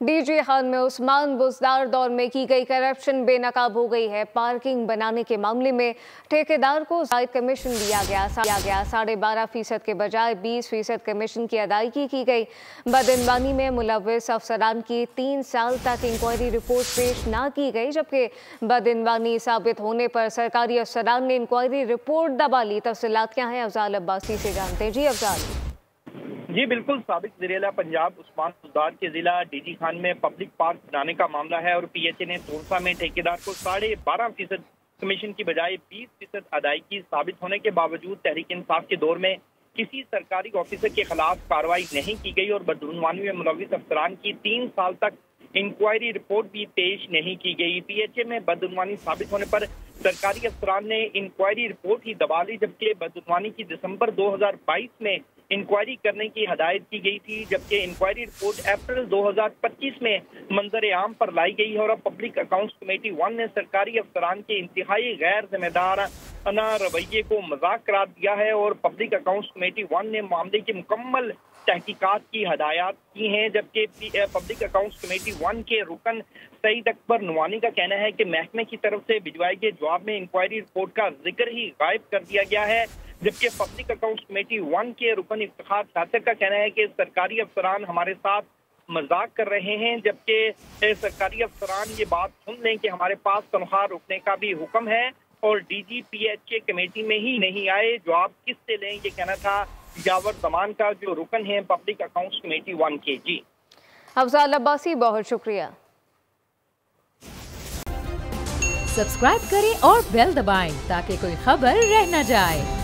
DG Khan में उस्मान बुजदार दौर में की गई करप्शन बेनकाब हो गई है। पार्किंग बनाने के मामले में ठेकेदार को जायद कमीशन दिया गया 12.5% के बजाय 20% कमीशन की अदायगी की गई। बदइनवानी में मुलव्विस अफसरान की 3 साल तक इंक्वायरी रिपोर्ट पेश न की गई, जबकि बदइनवानी साबित होने पर सरकारी अफसरान ने इंक्वायरी रिपोर्ट दबा ली। तफसीलात क्या हैं, अफजाल अब्बासी से जानते हैं। जी अफजाल। जी बिल्कुल, साबिक वज़ीर-ए-आला पंजाब उस्मान बुजदार के जिला डीजी खान में पब्लिक पार्क बनाने का मामला है और पीएचए ने तोरसा में ठेकेदार को 12.5% कमीशन की बजाय 20% अदायगी साबित होने के बावजूद तहरीक इंसाफ के दौर में किसी सरकारी ऑफिसर के खिलाफ कार्रवाई नहीं की गई और बदइनवानी में मुलव्विस अफसरान की 3 साल तक इंक्वायरी रिपोर्ट भी पेश नहीं की गई। पीएचए में बदइनवानी साबित होने पर सरकारी अफसरान ने इंक्वायरी रिपोर्ट ही दबा ली, जबकि बदइनवानी की दिसंबर 2022 में इंक्वायरी करने की हदायत की गई थी, जबकि इंक्वायरी रिपोर्ट अप्रैल 2025 में मंजर आम पर लाई गई है। और अब पब्लिक अकाउंट्स कमेटी 1 ने सरकारी अफसरान के इंतहाई गैर जिम्मेदार रवैये को मजाक करार दिया है और पब्लिक अकाउंट्स कमेटी 1 ने मामले की मुकम्मल तहकीकात की हदायत की हैं, जबकि पब्लिक अकाउंट्स कमेटी 1 के रुकन सईद अकबर नुवानी का कहना है कि महकमे की तरफ से भिजवाए गए जवाब में इंक्वायरी रिपोर्ट का जिक्र ही गायब कर दिया गया है, जबकि पब्लिक अकाउंट्स कमेटी 1 के रुकन इफ्तिखार शातिर का कहना है कि सरकारी अफसरान हमारे साथ मजाक कर रहे हैं, जबकि सरकारी अफसरान ये बात सुन लें कि हमारे पास तनख्वाह रोकने का भी हुक्म है और डीजी पीएचए कमेटी में ही नहीं आए। जवाब किससे लें, ये कहना था जावर जमान का, जो रुकन है पब्लिक अकाउंट्स कमेटी 1 के। जी अफजाल अब्बासी, बहुत शुक्रिया। सब्सक्राइब करें और बेल दबाएं ताकि कोई खबर रह न जाए।